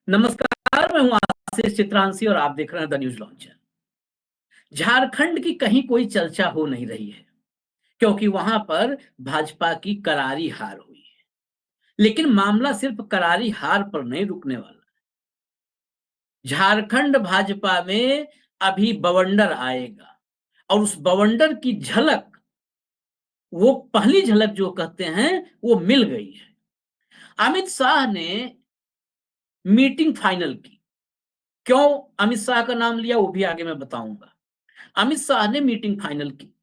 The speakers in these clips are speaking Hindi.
नमस्कार, मैं हूं आशीष चित्रांशी और आप देख रहे हैं द न्यूज लॉन्चर। झारखंड की कहीं कोई चर्चा हो नहीं रही है क्योंकि वहां पर भाजपा की करारी हार हुई है। लेकिन मामला सिर्फ करारी हार पर नहीं रुकने वाला। झारखंड भाजपा में अभी बवंडर आएगा और उस बवंडर की झलक, वो पहली झलक जो कहते हैं, वो मिल गई है। अमित शाह ने मीटिंग फाइनल की। क्यों अमित शाह का नाम लिया वो भी आगे मैं बताऊंगा। अमित शाह ने मीटिंग फाइनल की।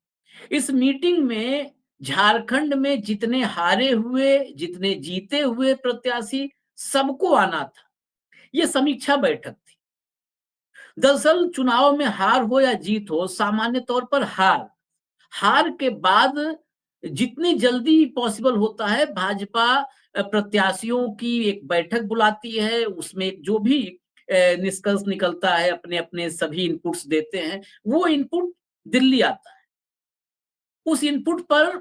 इस मीटिंग में झारखंड में जितने हारे हुए, जितने जीते हुए प्रत्याशी, सबको आना था। यह समीक्षा बैठक थी। दरअसल चुनाव में हार हो या जीत हो, सामान्य तौर पर हार हार के बाद जितनी जल्दी पॉसिबल होता है, भाजपा प्रत्याशियों की एक बैठक बुलाती है। उसमें जो भी निष्कर्ष निकलता है, अपने अपने सभी इनपुट्स देते हैं। वो इनपुट दिल्ली आता है। उस इनपुट पर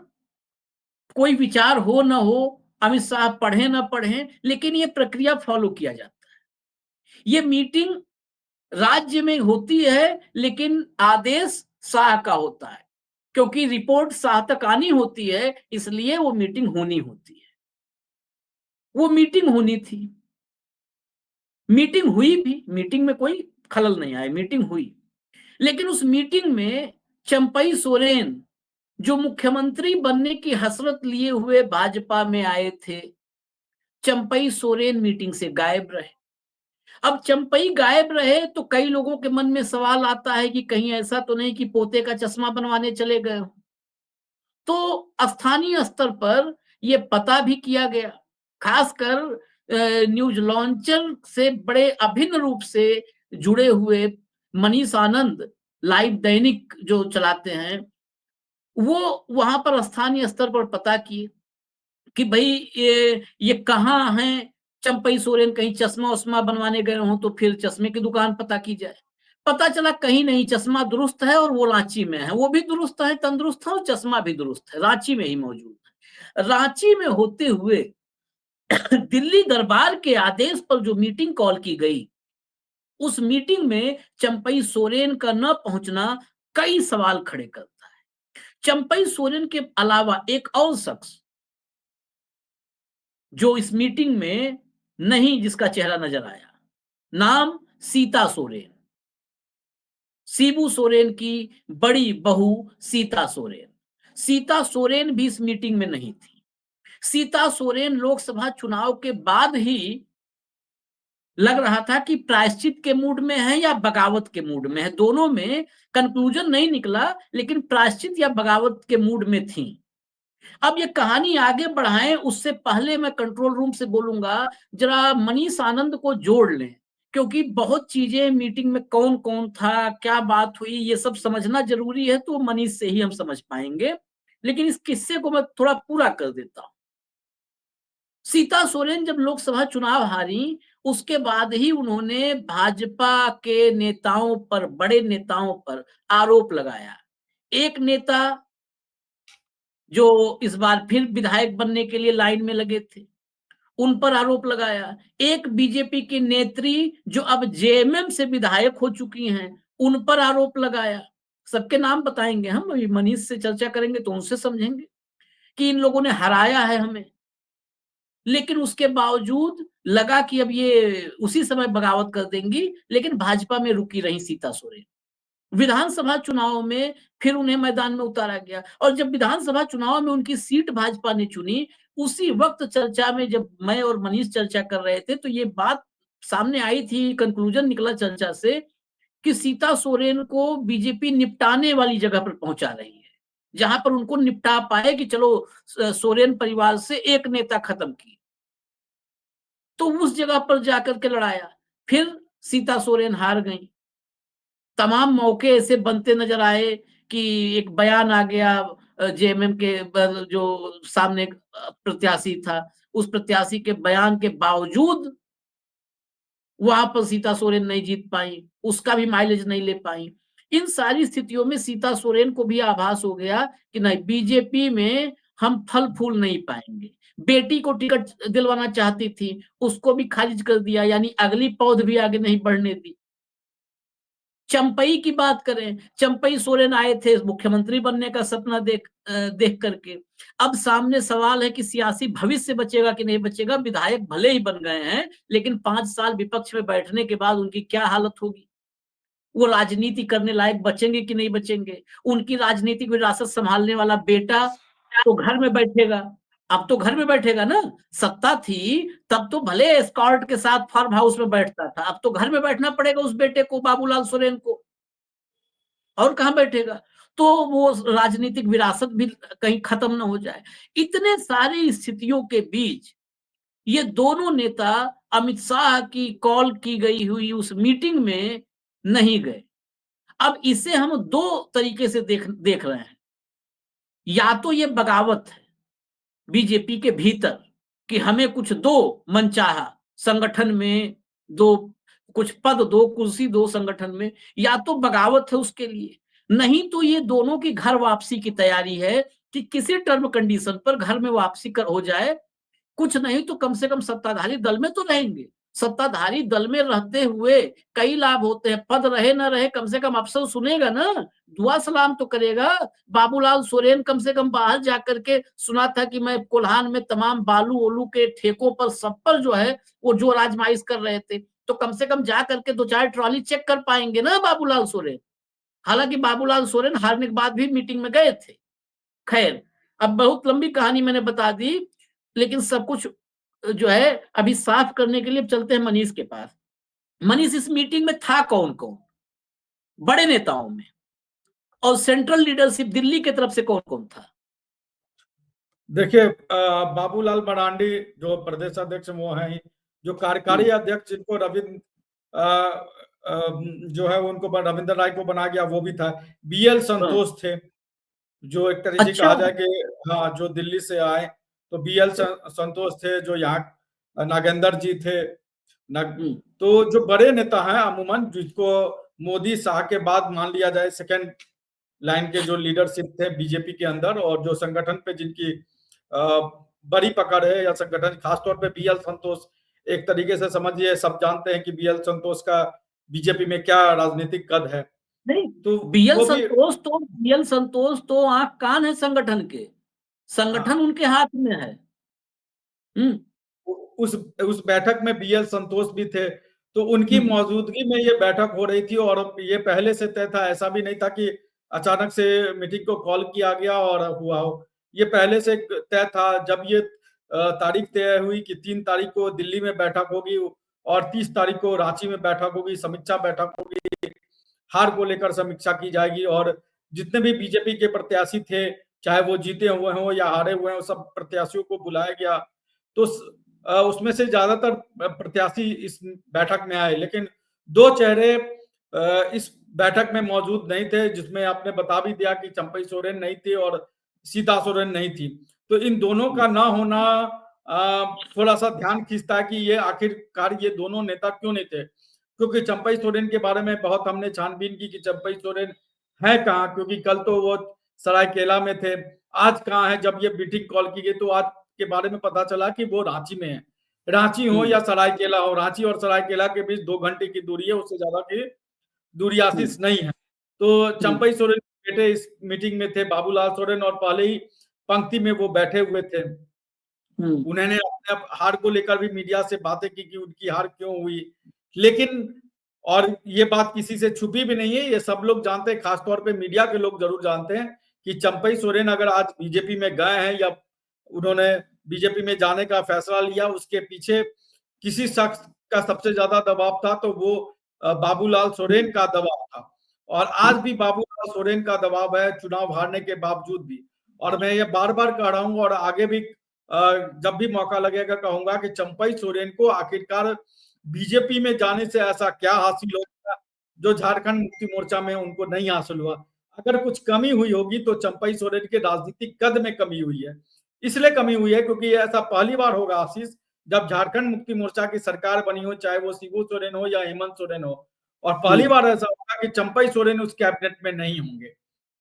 कोई विचार हो ना हो, अमित शाह पढ़े ना पढ़े, लेकिन ये प्रक्रिया फॉलो किया जाता है। ये मीटिंग राज्य में होती है, लेकिन आदेश शाह का होता है। क्योंकि रिपोर्ट शाह तक आनी होती है, इसलिए वो मीटिंग होनी होती है। वो मीटिंग होनी थी। मीटिंग हुई भी। मीटिंग में कोई खलल नहीं आया, मीटिंग हुई। लेकिन उस मीटिंग में चंपई सोरेन, जो मुख्यमंत्री बनने की हसरत लिए हुए भाजपा में आए थे, चंपई सोरेन मीटिंग से गायब रहे। अब चंपई गायब रहे तो कई लोगों के मन में सवाल आता है कि कहीं ऐसा तो नहीं कि पोते का चश्मा बनवाने चले गए हो। तो स्थानीय स्तर पर यह पता भी किया गया। खासकर न्यूज लॉन्चर से बड़े अभिन्न रूप से जुड़े हुए मनीष आनंद, लाइव दैनिक जो चलाते हैं, वो वहां पर स्थानीय स्तर पर पता किए कि भाई ये कहाँ है। चंपई सोरेन कहीं चश्मा उस्मा बनवाने गए हो तो फिर चश्मे की दुकान पता की जाए। पता चला कहीं नहीं, चश्मा दुरुस्त है और वो रांची में है। वो भी दुरुस्त है, तंदुरुस्त है, और चश्मा भी दुरुस्त है, रांची में ही मौजूद है। रांची में होते हुए दिल्ली दरबार के आदेश पर जो मीटिंग कॉल की गई, उस मीटिंग में चंपई सोरेन का न पहुंचना कई सवाल खड़े करता है। चंपई सोरेन के अलावा एक और शख्स जो इस मीटिंग में नहीं, जिसका चेहरा नजर आया, नाम सीता सोरेन। शिबू सोरेन की बड़ी बहू सीता सोरेन। सीता सोरेन भी इस मीटिंग में नहीं थी। सीता सोरेन लोकसभा चुनाव के बाद ही लग रहा था कि प्रायश्चित के मूड में है या बगावत के मूड में है। दोनों में कंक्लूजन नहीं निकला, लेकिन प्रायश्चित या बगावत के मूड में थी। अब ये कहानी आगे बढ़ाएं उससे पहले मैं कंट्रोल रूम से बोलूंगा, जरा मनीष आनंद को जोड़ लें, क्योंकि बहुत चीजें मीटिंग में कौन कौन था, क्या बात हुई, ये सब समझना जरूरी है। तो मनीष से ही हम समझ पाएंगे। लेकिन इस किस्से को मैं थोड़ा पूरा कर देता हूं। सीता सोरेन जब लोकसभा चुनाव हारी, उसके बाद ही उन्होंने भाजपा के नेताओं पर, बड़े नेताओं पर आरोप लगाया। एक नेता जो इस बार फिर विधायक बनने के लिए लाइन में लगे थे, उन पर आरोप लगाया। एक बीजेपी की नेत्री जो अब जेएमएम से विधायक हो चुकी हैं, उन पर आरोप लगाया। सबके नाम बताएंगे हम, अभी मनीष से चर्चा करेंगे तो उनसे समझेंगे कि इन लोगों ने हराया है हमें। लेकिन उसके बावजूद लगा कि अब ये उसी समय बगावत कर देंगी, लेकिन भाजपा में रुकी रही सीता सोरेन। विधानसभा चुनाव में फिर उन्हें मैदान में उतारा गया, और जब विधानसभा चुनाव में उनकी सीट भाजपा ने चुनी, उसी वक्त चर्चा में जब मैं और मनीष चर्चा कर रहे थे, तो ये बात सामने आई थी, कंक्लूजन निकला चर्चा से कि सीता सोरेन को बीजेपी निपटाने वाली जगह पर पहुंचा रही है, जहां पर उनको निपटा पाए कि चलो सोरेन परिवार से एक नेता खत्म की। तो उस जगह पर जाकर के लड़ाया। फिर सीता सोरेन हार गई। तमाम मौके ऐसे बनते नजर आए कि एक बयान आ गया जेएमएम के जो सामने प्रत्याशी था, उस प्रत्याशी के बयान के बावजूद वहां पर सीता सोरेन नहीं जीत पाई, उसका भी माइलेज नहीं ले पाई। इन सारी स्थितियों में सीता सोरेन को भी आभास हो गया कि नहीं, बीजेपी में हम फल फूल नहीं पाएंगे। बेटी को टिकट दिलवाना चाहती थी, उसको भी खारिज कर दिया, यानी अगली पौध भी आगे नहीं बढ़ने दी। चंपई की बात करें, चंपई सोरेन आए थे मुख्यमंत्री बनने का सपना देख करके। अब सामने सवाल है कि सियासी भविष्य बचेगा कि नहीं बचेगा। विधायक भले ही बन गए हैं, लेकिन 5 साल विपक्ष में बैठने के बाद उनकी क्या हालत होगी? वो राजनीति करने लायक बचेंगे कि नहीं बचेंगे? उनकी राजनीतिक विरासत संभालने वाला बेटा तो घर में बैठेगा। अब तो घर में बैठेगा ना। सत्ता थी तब तो भले एस्कॉर्ट के साथ फार्म हाउस में बैठता था, अब तो घर में बैठना पड़ेगा उस बेटे को, बाबूलाल सोरेन को। और कहाँ बैठेगा? तो वो राजनीतिक विरासत भी कहीं खत्म ना हो जाए। इतने सारी स्थितियों के बीच ये दोनों नेता अमित शाह की कॉल की गई हुई उस मीटिंग में नहीं गए। अब इसे हम दो तरीके से देख रहे हैं। या तो ये बगावत है बीजेपी के भीतर कि हमें कुछ दो मनचाहा संगठन में, दो कुछ पद दो, कुर्सी दो संगठन में, या तो बगावत है उसके लिए। नहीं तो ये दोनों की घर वापसी की तैयारी है कि किसी टर्म कंडीशन पर घर में वापसी हो जाए। कुछ नहीं तो कम से कम सत्ताधारी दल में तो रहेंगे। सत्ताधारी दल में रहते हुए कई लाभ होते हैं। पद रहे ना रहे, कम से कम अफसर सुनेगा ना, दुआ सलाम तो करेगा। बाबूलाल सोरेन कम से कम बाहर जाकर के सुना था कि मैं कोल्हान में तमाम बालू ओलू के ठेकों पर सब पर जो है वो जोर आजमाइश कर रहे थे। तो कम से कम जा करके 2-4 ट्रॉली चेक कर पाएंगे ना बाबूलाल सोरेन। हालांकि बाबूलाल सोरेन हारने के बाद भी मीटिंग में गए थे। खैर, अब बहुत लंबी कहानी मैंने बता दी, लेकिन सब कुछ जो है अभी साफ करने के लिए चलते हैं मनीष के पास। मनीष, इस मीटिंग में था कौन कौन बड़े नेताओं में, और सेंट्रल लीडरशिप दिल्ली की तरफ से कौन कौन था? देखिए, बाबूलाल मरांडी जो प्रदेश अध्यक्ष वो हैं, जो कार्यकारी अध्यक्ष जिनको रविंद्र जो है उनको रविंद्र राय को बना गया वो भी था। बीएल संतोष थे, जो एक तरीके से अच्छा। कहा जाए कि हाँ, जो दिल्ली से आए। तो बीएल संतोष थे, जो यहाँ नागेंद्र जी थे। तो जो बड़े नेता हैं अमूमन, जिसको मोदी शाह के बाद मान लिया जाए सेकंड लाइन के जो लीडरशिप थे बीजेपी के अंदर, और जो संगठन पे जिनकी बड़ी पकड़ है या संगठन, खासतौर पे बीएल संतोष, एक तरीके से समझिए सब जानते हैं कि बीएल संतोष का बीजेपी में क्या राजनीतिक कद है। नहीं, तो बीएल संतोष तो आंख कान है संगठन के। संगठन उनके हाथ में है। उस बैठक में बीएल संतोष भी थे। तो उनकी मौजूदगी में ये बैठक हो रही थी, और ये पहले से तय था। ऐसा भी नहीं था कि अचानक से मीटिंग को कॉल किया गया और हुआ हो। ये पहले से तय था। जब ये तारीख तय हुई कि 3 तारीख को दिल्ली में बैठक होगी और 30 तारीख को रांची में बैठक होगी, समीक्षा बैठक होगी, हार को लेकर समीक्षा की जाएगी, और जितने भी बीजेपी के प्रत्याशी थे, चाहे वो जीते हुए हों या हारे हुए हों, सब प्रत्याशियों को बुलाया गया। तो उसमें से ज्यादातर प्रत्याशी इस बैठक में आए, लेकिन 2 चेहरे इस बैठक में मौजूद नहीं थे, जिसमें आपने बता भी दिया कि चंपई सोरेन नहीं थी और सीता सोरेन नहीं थी। तो इन दोनों का ना होना थोड़ा सा ध्यान खींचता है कि ये आखिरकार ये दोनों नेता क्यों नहीं थे। क्योंकि चंपई सोरेन के बारे में बहुत हमने छानबीन की कि चंपई सोरेन है कहाँ, क्योंकि कल तो वो सरायकेला में थे, आज कहाँ है। जब ये मीटिंग कॉल की गई तो आज के बारे में पता चला कि वो रांची में है। रांची हो या सरायकेला हो, रांची और सरायकेला के बीच 2 घंटे की दूरी है, उससे ज्यादा की दूरी आशीष नहीं है। तो चंपई सोरेन बेटे इस मीटिंग में थे, बाबूलाल सोरेन, और पहले ही पंक्ति में वो बैठे हुए थे। उन्होंने अपने हार को लेकर भी मीडिया से बातें की कि उनकी हार क्यों हुई। लेकिन और ये बात किसी से छुपी भी नहीं है, ये सब लोग जानते हैं, खासतौर पे मीडिया के लोग जरूर जानते हैं कि चंपई सोरेन अगर आज बीजेपी में गए हैं या उन्होंने बीजेपी में जाने का फैसला लिया, उसके पीछे किसी शख्स का सबसे ज्यादा दबाव था, तो वो बाबूलाल सोरेन का दबाव था। और आज भी बाबूलाल सोरेन का दबाव है, चुनाव हारने के बावजूद भी। और मैं ये बार बार कह रहा हूं और आगे भी जब भी मौका लगेगा कहूंगा कि चंपई सोरेन को आखिरकार बीजेपी में जाने से ऐसा क्या हासिल होगा जो झारखंड मुक्ति मोर्चा में उनको नहीं हासिल हुआ। अगर कुछ कमी हुई होगी तो चंपई सोरेन के राजनीतिक कद में कमी हुई है। इसलिए कमी हुई है क्योंकि ऐसा पहली बार होगा आशीष, जब झारखंड मुक्ति मोर्चा की सरकार बनी हो, चाहे वो शिबू सोरेन हो या हेमंत सोरेन हो, और पहली बार ऐसा होगा कि चंपई सोरेन उस कैबिनेट में नहीं होंगे।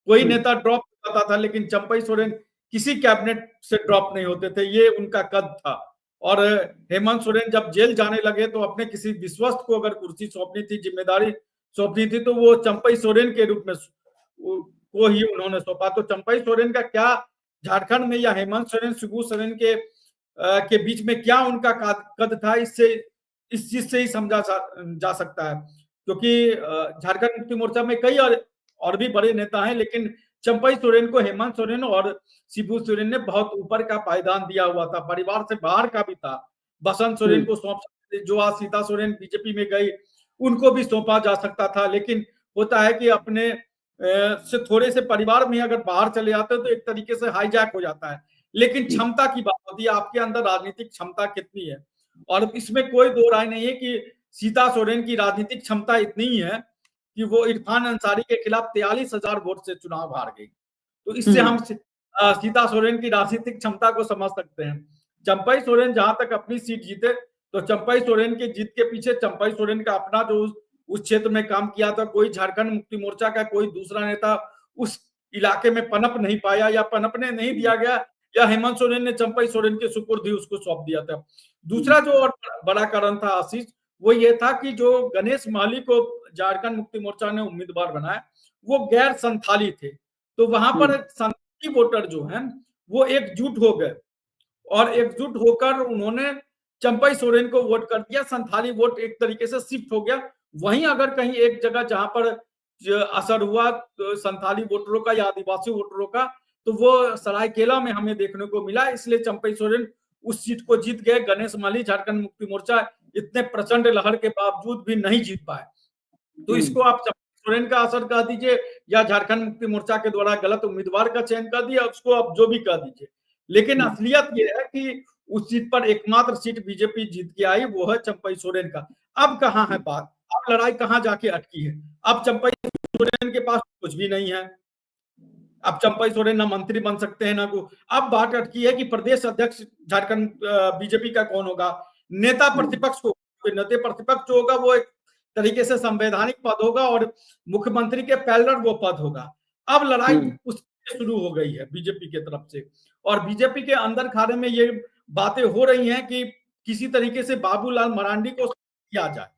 कोई नेता ड्रॉप करता था, लेकिन चंपई सोरेन किसी कैबिनेट से ड्रॉप नहीं होते थे, ये उनका कद था। और हेमंत सोरेन जब जेल जाने लगे तो अपने किसी विश्वस्त को अगर कुर्सी सौंपनी थी, जिम्मेदारी सौंपनी थी, तो वो चंपई सोरेन के रूप में को ही उन्होंने सौंपा। तो चंपई सोरेन का क्या झारखंड में या हेमंत सोरेन शिबू सोरेन के बीच में क्या उनका कद था, इससे इस चीज से ही समझा जा सकता है। क्योंकि झारखंड मुक्ति मोर्चा में कई और भी बड़े नेता हैं, लेकिन चंपई सोरेन को हेमंत सोरेन और शिबू सोरेन ने बहुत ऊपर का पायदान दिया हुआ था, परिवार से बाहर का भी था। बसंत सोरेन को सौंप सकते थे, जो आज सीता सोरेन बीजेपी में गई उनको भी सौंपा जा सकता था। लेकिन होता है कि अपने से थोड़े से परिवार में अगर बाहर चले जाते हैं तो एक तरीके से हाईजैक हो जाता है। लेकिन क्षमता की बात होती है, आपके अंदर राजनीतिक क्षमता कितनी है। और इसमें कोई दो राय नहीं है कि सीता सोरेन की राजनीतिक क्षमता इतनी है कि वो इरफान अंसारी के खिलाफ 43,000 वोट से चुनाव हार गई। तो इससे हम सीता सोरेन की राजनीतिक क्षमता को समझ सकते हैं। चंपई सोरेन जहां तक अपनी सीट जीते, तो चंपई सोरेन के जीत के पीछे चंपई सोरेन का अपना जो उस क्षेत्र में काम किया था, कोई झारखंड मुक्ति मोर्चा का कोई दूसरा नेता उस इलाके में पनप नहीं पाया या पनपने नहीं दिया गया, या हेमंत सोरेन ने चंपई सोरेन के सुपुर्द ही उसको सौंप दिया था। दूसरा जो और बड़ा कारण था आशीष, वो ये था कि जो गणेश माली को झारखंड मुक्ति मोर्चा ने उम्मीदवार बनाया, वो गैर संथाली थे। तो वहां पर संथाली वोटर जो है वो एकजुट हो गए और एकजुट होकर उन्होंने चंपई सोरेन को वोट कर दिया। संथाली वोट एक तरीके से शिफ्ट हो गया। वहीं अगर कहीं एक जगह जहां पर असर हुआ तो संथाली वोटरों का या आदिवासी वोटरों का, तो वो सरायकेला में हमें देखने को मिला। इसलिए चंपई सोरेन उस सीट को जीत गए। गणेश माली झारखंड मुक्ति मोर्चा इतने प्रचंड लहर के बावजूद भी नहीं जीत पाए। तो इसको आप चंपई सोरेन का असर कह दीजिए या झारखंड मुक्ति मोर्चा के द्वारा गलत उम्मीदवार का चयन कर दिया, उसको आप जो भी कह दीजिए। लेकिन असलियत ये है कि उस सीट पर एकमात्र सीट बीजेपी जीत के आई, वो है चंपई सोरेन का। अब कहां है बात, अब लड़ाई कहां जाके अटकी है? अब चंपई सोरेन के पास कुछ भी नहीं है। अब चंपई सोरेन ना मंत्री बन सकते हैं ना को। अब बात अटकी है कि प्रदेश अध्यक्ष झारखंड बीजेपी का कौन होगा। नेता प्रतिपक्ष को, नेता प्रतिपक्ष जो होगा वो एक तरीके से संवैधानिक पद होगा और मुख्यमंत्री के पैरेलल वो पद होगा। अब लड़ाई उससे शुरू हो गई है बीजेपी की तरफ से, और बीजेपी के अंदर खाने में ये बातें हो रही हैं कि किसी तरीके से बाबूलाल मरांडी को किया जाए।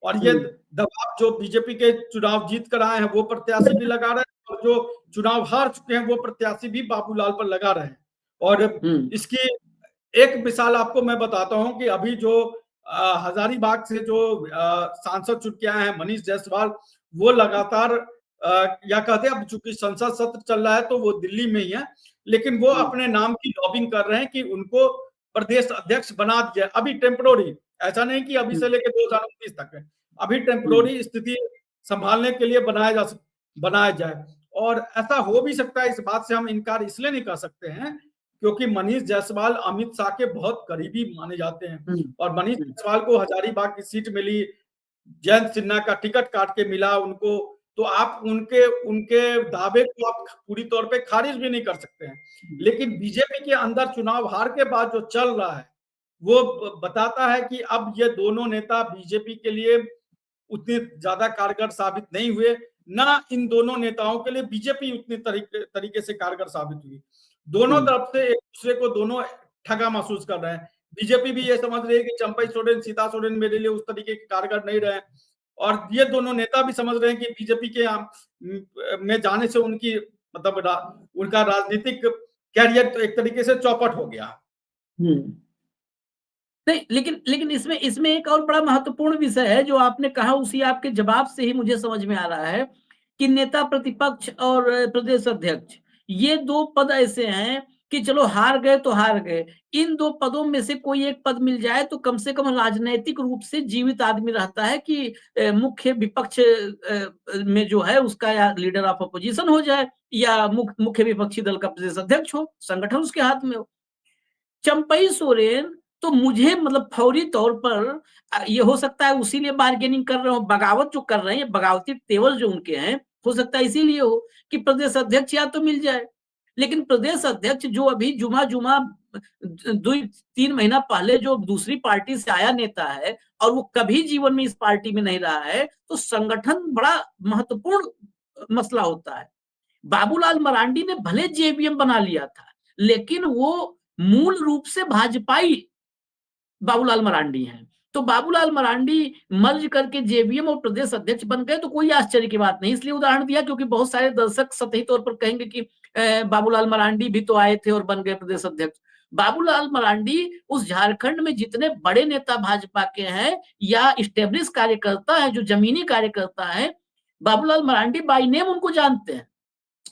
और ये दबाव जो बीजेपी के चुनाव जीत कर आए हैं वो प्रत्याशी भी लगा रहे हैं, और जो चुनाव हार चुके हैं वो प्रत्याशी भी बाबूलाल पर लगा रहे हैं। और इसकी एक मिसाल आपको मैं बताता हूं कि अभी जो हजारीबाग से जो सांसद चुन के आए हैं मनीष जायसवाल, वो लगातार या कहते हैं अब चूंकि संसद सत्र चल रहा है तो वो दिल्ली में ही है, लेकिन वो अपने नाम की लॉबिंग कर रहे हैं कि उनको प्रदेश अध्यक्ष बना दिया। अभी टेम्पोररी, ऐसा नहीं कि अभी से लेकर 2029 तक है, अभी टेम्पोररी स्थिति संभालने के लिए बनाया जाए। और ऐसा हो भी सकता है, इस बात से हम इनकार इसलिए नहीं कर सकते हैं क्योंकि मनीष जायसवाल अमित शाह के बहुत करीबी माने जाते हैं। और मनीष जायसवाल को हजारीबाग की सीट मिली, जयंत सिन्हा का टिकट काट के मिला उनको, तो आप उनके दावे को आप पूरी तौर पे खारिज भी नहीं कर सकते हैं। लेकिन बीजेपी के अंदर चुनाव हार के बाद जो चल रहा है वो बताता है कि अब ये दोनों नेता बीजेपी के लिए उतने ज्यादा कारगर साबित नहीं हुए, ना इन दोनों नेताओं के लिए बीजेपी उतनी तरीके से कारगर साबित हुई। दोनों तरफ से एक दूसरे को दोनों ठगा महसूस कर रहे हैं। बीजेपी भी ये समझ रही है कि चंपई सोरेन सीता सोरेन मेरे लिए उस तरीके के कारगर नहीं रहे, और ये दोनों नेता भी समझ रहे हैं कि बीजेपी के में जाने से उनकी मतलब उनका राजनीतिक कैरियर तो एक तरीके से चौपट हो गया। नहीं, लेकिन इसमें एक और बड़ा महत्वपूर्ण विषय है जो आपने कहा, उसी आपके जवाब से ही मुझे समझ में आ रहा है कि नेता प्रतिपक्ष और प्रदेश अध्यक्ष, ये दो पद ऐसे हैं कि चलो हार गए तो हार गए, इन दो पदों में से कोई एक पद मिल जाए तो कम से कम राजनैतिक रूप से जीवित आदमी रहता है कि मुख्य विपक्ष में जो है उसका या लीडर ऑफ अपोजिशन हो जाए या मुख्य विपक्षी दल का प्रदेश अध्यक्ष हो, संगठन उसके हाथ में हो। चंपई सोरेन तो मुझे मतलब फौरी तौर पर ये हो सकता है उसीलिए बार्गेनिंग कर रहे हो, बगावत जो कर रहे हैं, बगावती तेवर जो उनके हैं, हो सकता है इसीलिए हो कि प्रदेश अध्यक्ष या तो मिल जाए। लेकिन प्रदेश अध्यक्ष जो अभी जुमा 2-3 महीना पहले जो दूसरी पार्टी से आया नेता है और वो कभी जीवन में इस पार्टी में नहीं रहा है, तो संगठन बड़ा महत्वपूर्ण मसला होता है। बाबूलाल मरांडी ने भले जेबीएम बना लिया था, लेकिन वो मूल रूप से भाजपाई बाबूलाल मरांडी हैं। तो बाबूलाल मरांडी मर्ज करके जेवीएम और प्रदेश अध्यक्ष बन गए, तो कोई आश्चर्य की बात नहीं। इसलिए उदाहरण दिया क्योंकि बहुत सारे दर्शक सतही तौर पर कहेंगे कि बाबूलाल मरांडी भी तो आए थे और बन गए प्रदेश अध्यक्ष। बाबूलाल मरांडी उस झारखंड में जितने बड़े नेता भाजपा के हैं या स्टेब्लिश कार्यकर्ता है, जो जमीनी कार्यकर्ता है, बाबूलाल मरांडी बाई नेम उनको जानते हैं।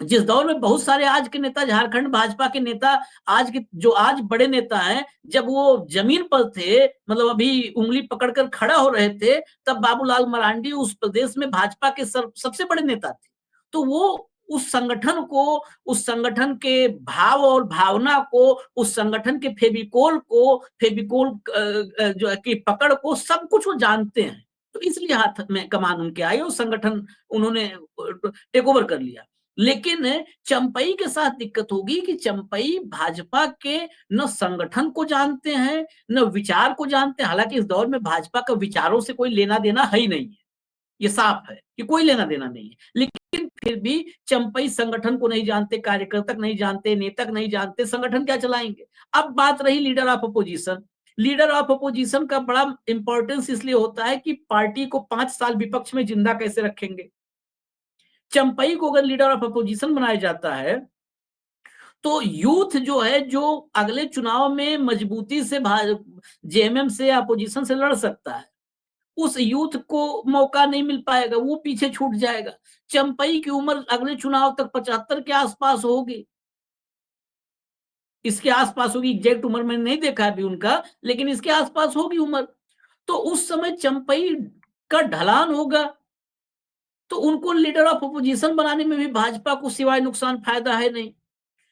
जिस दौर में बहुत सारे आज के नेता, झारखंड भाजपा के नेता, आज के जो आज बड़े नेता हैं, जब वो जमीन पर थे, मतलब अभी उंगली पकड़कर खड़ा हो रहे थे, तब बाबूलाल मरांडी उस प्रदेश में भाजपा के सबसे बड़े नेता थे। तो वो उस संगठन को, उस संगठन के भाव और भावना को, उस संगठन के फेविकोल जो है कि पकड़ को, सब कुछ वो जानते हैं। तो इसलिए हाथ में कमान उनके आई और संगठन उन्होंने टेक ओवर कर लिया। लेकिन चंपई के साथ दिक्कत होगी कि चंपई भाजपा के न संगठन को जानते हैं, न विचार को जानते हैं। हालांकि इस दौर में भाजपा का विचारों से कोई लेना देना है ही नहीं है, ये साफ है कि कोई लेना देना नहीं है। लेकिन फिर भी चंपई संगठन को नहीं जानते, कार्यकर्ता नहीं जानते, नेता नहीं जानते, संगठन क्या चलाएंगे। अब बात रही leader of opposition. Leader of opposition का बड़ा इंपॉर्टेंस इसलिए होता है कि पार्टी को 5 साल विपक्ष में जिंदा कैसे रखेंगे। चंपई को अगर लीडर ऑफ अपोजिशन बनाया जाता है तो यूथ जो है, जो अगले चुनाव में मजबूती से जेएमएम से अपोजिशन से लड़ सकता है, उस यूथ को मौका नहीं मिल पाएगा, वो पीछे छूट जाएगा। चंपई की उम्र अगले चुनाव तक 75 के आसपास होगी, इसके आसपास होगी। एग्जैक्ट उम्र मैंने नहीं देखा अभी उनका, लेकिन इसके आसपास होगी उम्र। तो उस समय चंपई का ढलान होगा, तो उनको लीडर ऑफ अपोजिशन बनाने में भी भाजपा को सिवाय नुकसान फायदा है नहीं।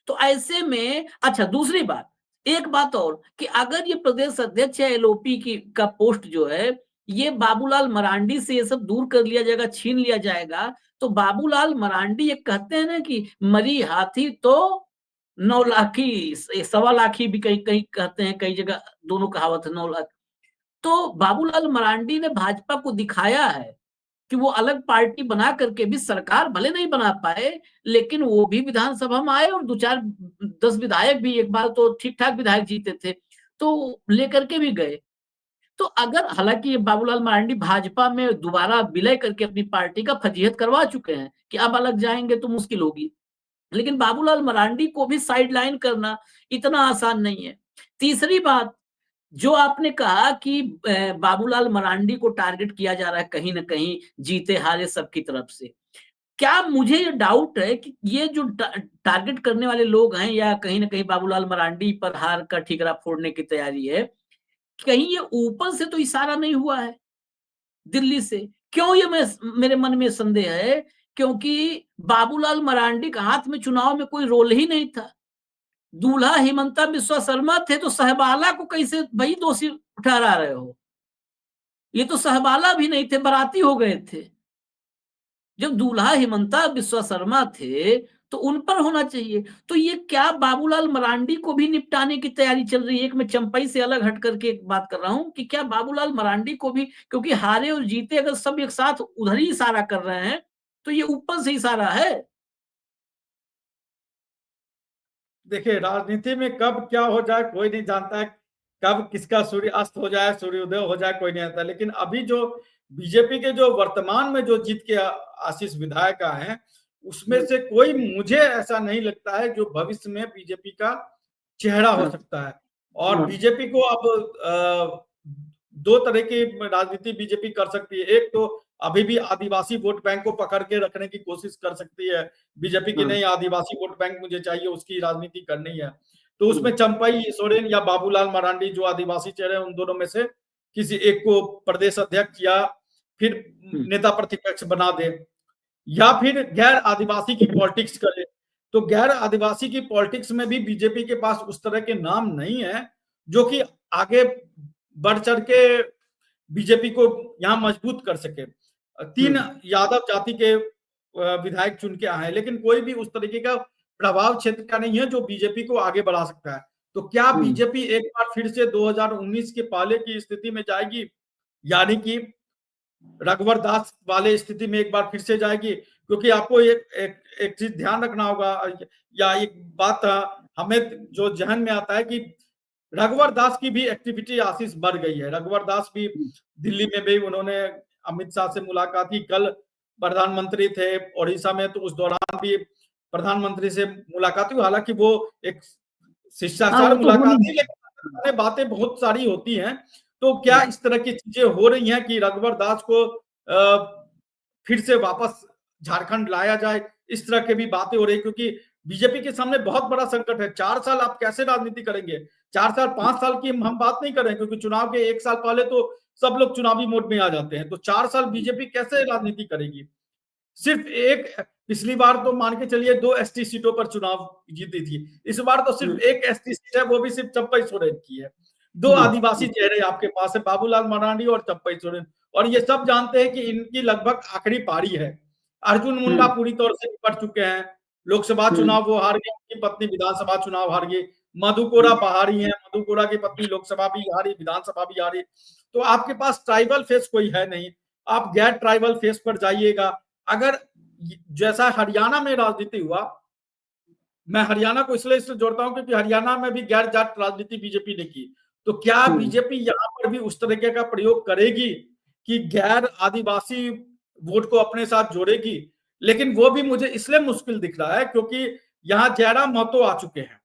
तो ऐसे में अच्छा, दूसरी बात, एक बात और कि अगर ये प्रदेश अध्यक्ष या एलओपी की का पोस्ट जो है, ये बाबूलाल मरांडी से ये सब दूर कर लिया जाएगा, छीन लिया जाएगा, तो बाबूलाल मरांडी ये कहते हैं ना कि मरी हाथी तो 9 लाखी, 1.25 लाखी भी कहीं कहीं कहते हैं, कई जगह दोनों कहावत है, 9 लाख। तो बाबूलाल मरांडी ने भाजपा को दिखाया है कि वो अलग पार्टी बना करके भी, सरकार भले नहीं बना पाए, लेकिन वो भी विधानसभा में आए और 2-4-10 विधायक भी, एक बार तो ठीक ठाक विधायक जीते थे, तो लेकर के भी गए। तो अगर, हालांकि ये बाबूलाल मरांडी भाजपा में दोबारा विलय करके अपनी पार्टी का फजीहत करवा चुके हैं कि अब अलग जाएंगे तो मुश्किल होगी, लेकिन बाबूलाल मरांडी को भी साइड लाइन करना इतना आसान नहीं है। तीसरी बात, जो आपने कहा कि बाबूलाल मरांडी को टारगेट किया जा रहा है कहीं ना कहीं, जीते हारे सबकी तरफ से, क्या मुझे ये डाउट है कि ये जो टारगेट करने वाले लोग हैं, या कहीं ना कहीं बाबूलाल मरांडी पर हार का ठीकरा फोड़ने की तैयारी है, कहीं ये ऊपर से तो इशारा नहीं हुआ है दिल्ली से? क्यों, ये मेरे मन में संदेह है, क्योंकि बाबूलाल मरांडी का हाथ में चुनाव में कोई रोल ही नहीं था। दूल्हा हिमंता बिस्वा शर्मा थे, तो सहबाला को कैसे भाई दोषी ठहरा रहे हो? ये तो सहबाला भी नहीं थे, बाराती हो गए थे। जब दूल्हा हिमंता बिस्वा शर्मा थे तो उन पर होना चाहिए। तो ये क्या बाबूलाल मरांडी को भी निपटाने की तैयारी चल रही है? एक मैं चंपई से अलग हट करके एक बात कर रहा हूं कि क्या बाबूलाल मरांडी को भी, क्योंकि हारे और जीते अगर सब एक साथ उधर ही इशारा कर रहे हैं, तो ये ऊपर से इशारा है। देखिए, राजनीति में कब क्या हो जाए कोई नहीं जानता है, कब किसका सूर्य अस्त हो जाए, सूर्योदय हो जाए, कोई नहीं जानता। लेकिन अभी जो बीजेपी के जो वर्तमान में जो जीत के आशीष विधायक हैं, उसमें से कोई, मुझे ऐसा नहीं लगता है जो भविष्य में बीजेपी का चेहरा हो सकता है। और बीजेपी को अब दो तरह की राजनीति बीजेपी कर सकती है। एक तो अभी भी आदिवासी वोट बैंक को पकड़ के रखने की कोशिश कर सकती है बीजेपी की, नहीं आदिवासी वोट बैंक मुझे चाहिए, उसकी राजनीति करनी है। तो उसमें चंपई सोरेन या बाबूलाल मरांडी जो आदिवासी चेहरे, उन दोनों में से किसी एक को प्रदेश अध्यक्ष या फिर नेता प्रतिपक्ष बना दे, या फिर गैर आदिवासी की पॉलिटिक्स करे। तो गैर आदिवासी की पॉलिटिक्स में भी बीजेपी के पास उस तरह के नाम नहीं है जो कि आगे बढ़ चढ़ के बीजेपी को यहाँ मजबूत कर सके। 3 यादव जाति के विधायक चुन के आए, लेकिन कोई भी उस तरीके का प्रभाव क्षेत्र का नहीं है जो बीजेपी को आगे बढ़ा सकता है। तो क्या बीजेपी एक बार फिर से 2019 के पहले की स्थिति में जाएगी, यानी कि रघुवर दास वाले स्थिति में एक बार फिर से जाएगी? क्योंकि आपको एक चीज ध्यान रखना होगा, या एक बात हमें जो जहन में आता है कि रघुवर दास की भी एक्टिविटी आशीष बढ़ गई है। रघुवर दास भी दिल्ली में भी उन्होंने अमित शाह से मुलाकात की, कल प्रधानमंत्री थे ओडिशा में, तो उस दौरान भी प्रधानमंत्री से मुलाकात हुई। हालांकि वो एक हाँ, शिष्टाचार वो तो मुलाकात होनी थी, लेकिन बातें बहुत सारी होती हैं। तो क्या इस तरह की चीजें हो रही हैं कि रघुवर दास को फिर से वापस झारखंड लाया जाए, इस तरह की भी बातें हो रही, क्योंकि बीजेपी के सामने बहुत बड़ा संकट है। 4 साल आप कैसे राजनीति करेंगे? 4 साल 5 साल की हम बात नहीं कर रहे हैं, क्योंकि चुनाव के 1 साल पहले तो सब लोग चुनावी मोड में आ जाते हैं। तो 4 साल बीजेपी कैसे राजनीति करेगी? सिर्फ एक, पिछली बार तो मान के चलिए 2 एसटी सीटों पर चुनाव जीती थी, इस बार तो सिर्फ एक एसटी सीट है, वो भी सिर्फ चंपई सोरेन की है। 2 आदिवासी चेहरे आपके पास है, बाबूलाल मरांडी और चंपई सोरेन, और ये सब जानते हैं कि इनकी लगभग आखिरी पारी है। अर्जुन मुंडा पूरी तौर से निपट चुके हैं, लोकसभा चुनाव वो हार गए, उनकी पत्नी विधानसभा चुनाव हार गई। मधु कोरा बाहरी है, मधु कोरा की पत्नी लोकसभा भी हारी, विधानसभा भी हारी। तो आपके पास ट्राइबल फेस कोई है नहीं, आप गैर ट्राइबल फेस पर जाइएगा। अगर जैसा हरियाणा में राजनीति हुआ, मैं हरियाणा को इसलिए जोड़ता हूं क्योंकि हरियाणा में भी गैर जाट राजनीति बीजेपी ने की। तो क्या बीजेपी यहां पर भी उस तरीके का प्रयोग करेगी कि गैर आदिवासी वोट को अपने साथ जोड़ेगी? लेकिन वो भी मुझे इसलिए मुश्किल दिख रहा है क्योंकि यहाँ जयराम महतो आ चुके हैं,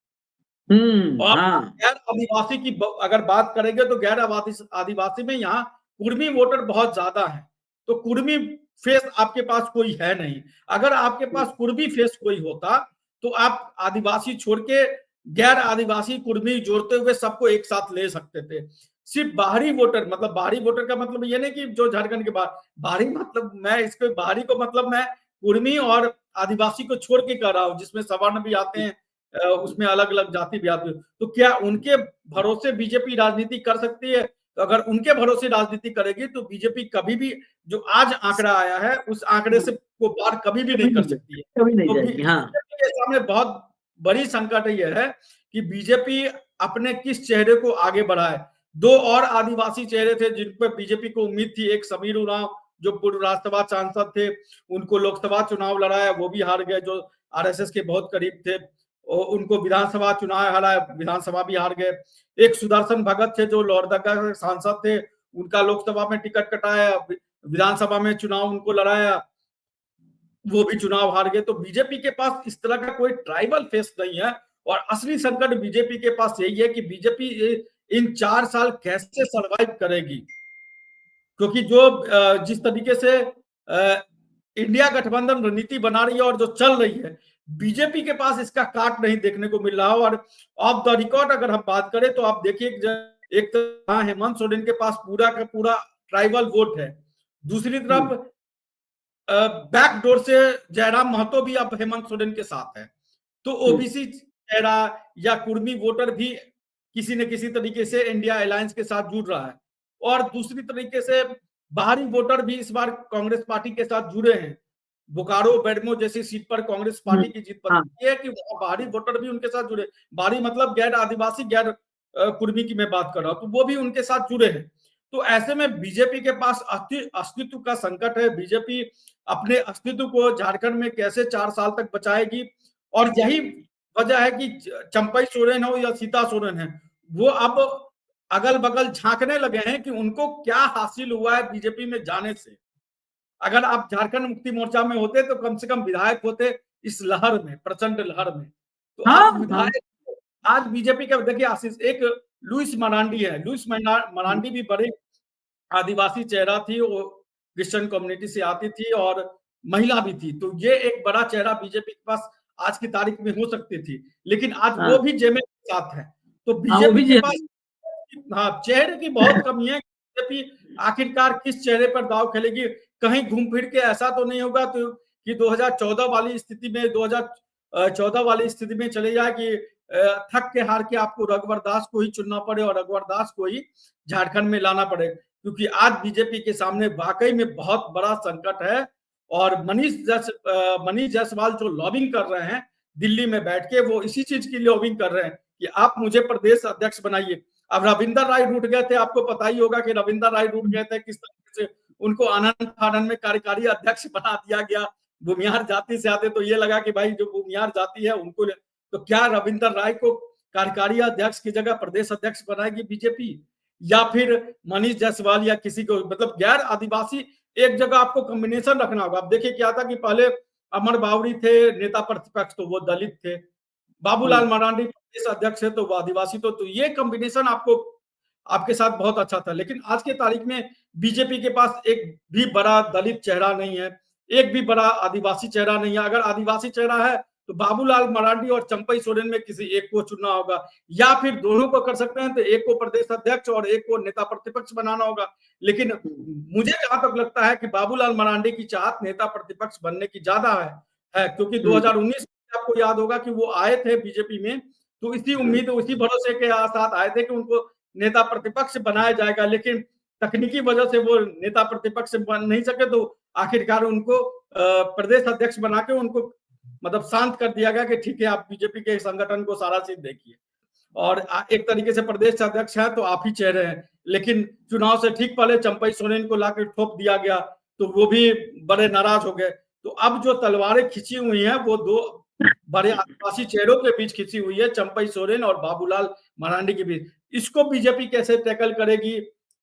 और हाँ, गैर आदिवासी की अगर बात करेंगे तो गैर आदिवासी में यहाँ कुर्मी वोटर बहुत ज्यादा है। तो कुर्मी फेस आपके पास कोई है नहीं। अगर आपके पास कुर्मी फेस कोई होता तो आप आदिवासी छोड़ के गैर आदिवासी कुर्मी जोड़ते हुए सबको एक साथ ले सकते थे। सिर्फ बाहरी वोटर, मतलब बाहरी वोटर का मतलब ये नहीं कि जो झारखंड के बाहर, बाहरी मतलब मैं इसके बाहरी को मतलब मैं कुर्मी और आदिवासी को छोड़ के कर रहा हूँ, जिसमें सवर्ण भी आते हैं, उसमें अलग अलग जाति भी आती है। तो क्या उनके भरोसे बीजेपी राजनीति कर सकती है? तो अगर उनके भरोसे राजनीति करेगी तो बीजेपी कभी भी, जो आज आंकड़ा आया है उस आंकड़े से को पार कभी भी नहीं कर सकती है। कभी नहीं तो जाएगी। हाँ, बीजेपी के सामने बहुत बड़ी संकट यह है कि बीजेपी अपने किस चेहरे को आगे बढ़ाए। 2 और आदिवासी चेहरे थे जिन पर बीजेपी को उम्मीद थी, एक समीर उरांव जो पूर्व राज्यसभा सांसद थे, उनको लोकसभा चुनाव लड़ाया, वो भी हार गए, जो आरएसएस के बहुत करीब थे। उनको विधानसभा चुनाव हराया, विधानसभा भी हार गए। एक सुदर्शन भगत थे जो लोहरदगा के सांसद थे, उनका लोकसभा में टिकट कटाया, विधानसभा में चुनाव उनको लड़ाया, वो भी चुनाव हार गए। तो बीजेपी के पास इस तरह का कोई ट्राइबल फेस नहीं है, और असली संकट बीजेपी के पास यही है कि बीजेपी इन 4 साल कैसे सरवाइव करेगी। क्योंकि जो जिस तरीके से इंडिया गठबंधन रणनीति बना रही है और जो चल रही है, बीजेपी के पास इसका काट नहीं देखने को मिल रहा। और ऑफ द रिकॉर्ड अगर हम बात करें तो आप देखिए, एक तो हेमंत सोरेन के पास पूरा का पूरा ट्राइबल वोट है, दूसरी तरफ बैकडोर से जयराम महतो भी अब हेमंत सोरेन के साथ है। तो ओबीसी चेहरा या कुर्मी वोटर भी किसी न किसी तरीके से इंडिया अलायंस के साथ जुड़ रहा है, और दूसरी तरीके से बाहरी वोटर भी इस बार कांग्रेस पार्टी के साथ जुड़े हैं। बोकारो बेडमो जैसी सीट पर कांग्रेस पार्टी की जीत पक्की है कि वहां बाहरी वोटर भी उनके साथ जुड़े। बाहरी मतलब गैर आदिवासी, गैर कुर्मी की मैं बात कर रहा हूं, तो वो भी उनके साथ जुड़े हैं। तो ऐसे में बीजेपी के पास अस्तित्व का संकट है। बीजेपी अपने अस्तित्व को झारखंड में कैसे 4 साल तक बचाएगी, और यही वजह है कि चंपई सोरेन हो या सीता सोरेन है, वो अब अगल बगल झांकने लगे हैं कि उनको क्या हासिल हुआ है बीजेपी में जाने से। अगर आप झारखंड मुक्ति मोर्चा में होते तो कम से कम विधायक होते इस लहर में, प्रचंड लहर में। तो आप विधायक, आज बीजेपी का देखिए आशीष, एक लुइस मरांडी है, लुइस मरांडी भी बड़े आदिवासी चेहरा थी, वो क्रिश्चियन कम्युनिटी से आती थी और महिला भी थी। तो ये एक बड़ा चेहरा बीजेपी के पास आज की तारीख में हो सकती थी, लेकिन आज वो भी जेमे के साथ है। तो बीजेपी के पास चेहरे की बहुत कमी है। बीजेपी आखिरकार किस चेहरे पर दाव खेलेगी? कहीं घूम फिर के ऐसा तो नहीं होगा तो कि 2014 वाली स्थिति में, 2014 वाली स्थिति में चले जाए कि थक के हार के आपको रघुवर दास को ही चुनना पड़े और रघुवर दास को ही झारखंड में लाना पड़े। क्योंकि आज बीजेपी के सामने वाकई में बहुत बड़ा संकट है, और मनीष जायसवाल जो लॉबिंग कर रहे हैं दिल्ली में बैठ के, वो इसी चीज की लॉबिंग कर रहे हैं कि आप मुझे प्रदेश अध्यक्ष बनाइए। अब रविंदर राय रूठ गए थे, आपको पता ही होगा कि रविंदर राय रूठ गए थे, किस तरीके से उनको आनंद फानन में कार्यकारी अध्यक्ष बना दिया गया। भूमिहार जाति से आते तो ये लगा कि भाई जो भूमिहार जाति है उनको तो क्या रविंदर राय को कार्यकारी अध्यक्ष की जगह प्रदेश अध्यक्ष बनाएगी बीजेपी, या फिर मनीष जायसवाल या किसी को, मतलब गैर आदिवासी एक जगह आपको कॉम्बिनेशन रखना होगा। अब देखिए क्या था कि पहले अमर बावरी थे नेता प्रतिपक्ष, तो वो दलित थे, बाबूलाल मरांडी प्रदेश अध्यक्ष है तो वो आदिवासी, तो ये कॉम्बिनेशन आपको आपके साथ बहुत अच्छा था। लेकिन आज के तारीख में बीजेपी के पास एक भी बड़ा दलित चेहरा नहीं है, एक भी बड़ा आदिवासी चेहरा नहीं है। अगर आदिवासी चेहरा है तो बाबूलाल मरांडी और चंपई सोरेन में किसी एक को चुनना होगा, या फिर दोनों को कर सकते हैं, तो एक को प्रदेश अध्यक्ष और एक को नेता प्रतिपक्ष बनाना होगा। लेकिन मुझे जहां तक लगता है कि बाबूलाल मरांडी की चाहत नेता प्रतिपक्ष बनने की ज्यादा है क्योंकि 2019 में आपको याद होगा कि वो आए थे बीजेपी में, तो इसी उम्मीद उसी भरोसे के साथ आए थे कि उनको नेता प्रतिपक्ष बनाया जाएगा, लेकिन तकनीकी वजह से वो नेता प्रतिपक्ष बन नहीं सके, तो आखिरकार उनको प्रदेश अध्यक्ष बना के उनको मतलब शांत कर दिया गया कि ठीक है आप बीजेपी के संगठन को सारा चीज देखिए, और एक तरीके से प्रदेश अध्यक्ष है तो आप ही चेहरे हैं। लेकिन चुनाव से ठीक पहले चंपई सोरेन को लाकर ठोक दिया गया, तो वो भी बड़े नाराज हो गए। तो अब जो तलवारें खिंची हुई हैं वो दो बड़े आदिवासी चेहरों के बीच खिंची हुई है, चंपई सोरेन और बाबूलाल मरांडी के बीच। इसको बीजेपी कैसे टैकल करेगी,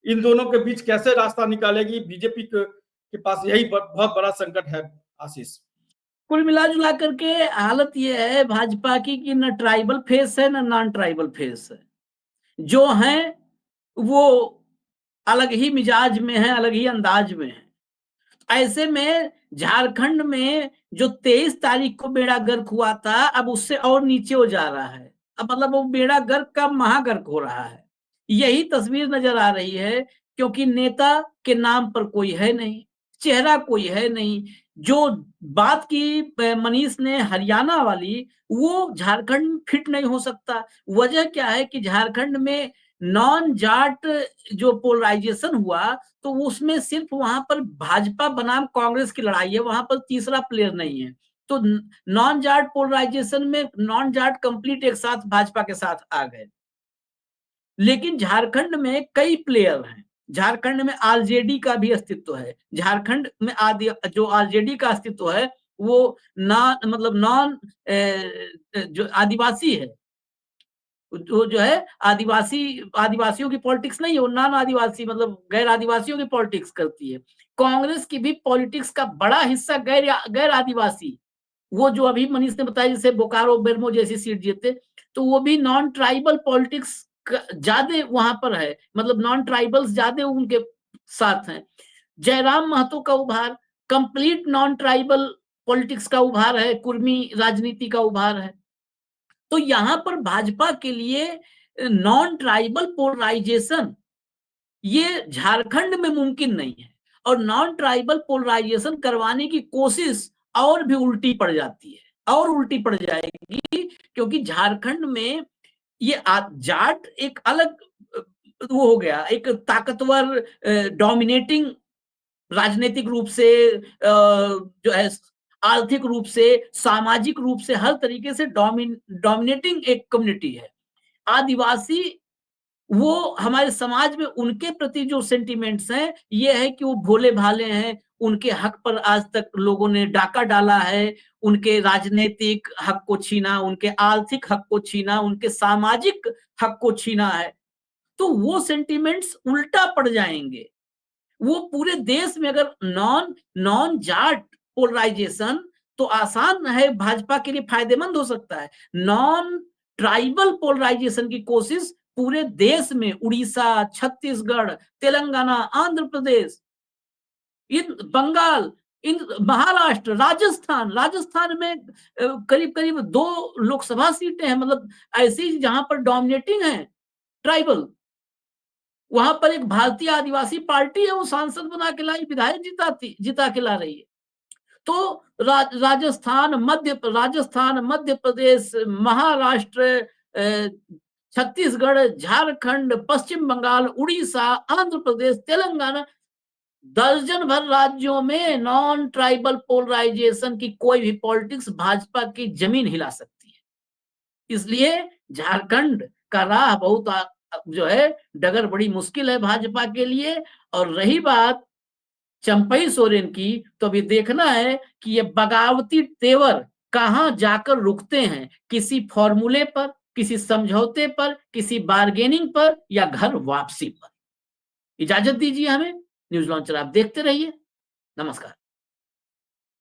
इन दोनों के बीच कैसे रास्ता निकालेगी, बीजेपी के पास यही बहुत बड़ा संकट है आशीष। कुल मिला जुला करके हालत ये है भाजपा की कि न ट्राइबल फेस है न नॉन ट्राइबल फेस है, जो है वो अलग ही मिजाज में है, अलग ही अंदाज में है। ऐसे में झारखंड में जो 23 तारीख को बेड़ा गर्क हुआ था, अब उससे और नीचे हो जा रहा है। अब मतलब वो बेड़ा गर्क का महागर्क हो रहा है, यही तस्वीर नजर आ रही है। क्योंकि नेता के नाम पर कोई है नहीं, चेहरा कोई है नहीं। जो बात की मनीष ने हरियाणा वाली, वो झारखंड में फिट नहीं हो सकता। वजह क्या है कि झारखंड में नॉन जाट जो पोलराइजेशन हुआ, तो उसमें सिर्फ वहां पर भाजपा बनाम कांग्रेस की लड़ाई है, वहां पर तीसरा प्लेयर नहीं है। तो नॉन जाट पोलराइजेशन में नॉन जाट कंप्लीट एक साथ भाजपा के साथ आ गए। लेकिन झारखंड में कई प्लेयर हैं, झारखंड में आरजेडी का भी अस्तित्व है। झारखंड में जो आरजेडी का अस्तित्व है वो मतलब नॉन जो आदिवासी है, जो है आदिवासियों की पॉलिटिक्स नहीं है, वो नॉन आदिवासी मतलब गैर आदिवासियों की पॉलिटिक्स करती है। कांग्रेस की भी पॉलिटिक्स का बड़ा हिस्सा गैर आदिवासी, वो जो अभी मनीष ने बताया जैसे बोकारो बेरमो जैसी सीट जीते, तो वो भी नॉन ट्राइबल पॉलिटिक्स ज्यादा वहां पर है, मतलब नॉन ट्राइबल्स ज्यादा उनके साथ हैं। जयराम महतो का उभार कंप्लीट नॉन ट्राइबल पॉलिटिक्स का उभार है, कुर्मी राजनीति का उभार है। तो यहां पर भाजपा के लिए नॉन ट्राइबल पोलराइजेशन ये झारखंड में मुमकिन नहीं है, और नॉन ट्राइबल पोलराइजेशन करवाने की कोशिश और भी उल्टी पड़ जाती है, और उल्टी पड़ जाएगी। क्योंकि झारखंड में ये जाट एक अलग वो हो गया, एक ताकतवर डोमिनेटिंग राजनीतिक रूप से, जो है आर्थिक रूप से, सामाजिक रूप से, हर तरीके से डोमिनेटिंग एक कम्युनिटी है। आदिवासी वो हमारे समाज में उनके प्रति जो सेंटिमेंट्स हैं ये है कि वो भोले भाले हैं, उनके हक पर आज तक लोगों ने डाका डाला है, उनके राजनीतिक हक को छीना, उनके आर्थिक हक को छीना, उनके सामाजिक हक को छीना है। तो वो सेंटिमेंट्स उल्टा पड़ जाएंगे। वो पूरे देश में अगर नॉन जाट पोलराइजेशन तो आसान है, भाजपा के लिए फायदेमंद हो सकता है। नॉन ट्राइबल पोलराइजेशन की कोशिश पूरे देश में उड़ीसा, छत्तीसगढ़, तेलंगाना, आंध्र प्रदेश, इन बंगाल, इन महाराष्ट्र, राजस्थान में करीब करीब 2 लोकसभा सीटें हैं, मतलब ऐसी जहां पर डोमिनेटिंग है ट्राइबल। वहां पर एक भारतीय आदिवासी पार्टी है, वो सांसद बना के लाई, विधायक जिता के ला रही है। तो राजस्थान, मध्य प्रदेश, महाराष्ट्र, छत्तीसगढ़, झारखंड, पश्चिम बंगाल, उड़ीसा, आंध्र प्रदेश, तेलंगाना, दर्जन भर राज्यों में नॉन ट्राइबल पोलराइजेशन की कोई भी पॉलिटिक्स भाजपा की जमीन हिला सकती है। इसलिए झारखंड का राह बहुत जो है डगर बड़ी मुश्किल है भाजपा के लिए। और रही बात चंपई सोरेन की, तो अभी देखना है कि ये बगावती तेवर कहां जाकर रुकते हैं, किसी फॉर्मूले पर, किसी समझौते पर, किसी बार्गेनिंग पर, या घर वापसी पर। इजाजत दीजिए हमें। न्यूज लॉन्चर आप देखते रहिए। नमस्कार।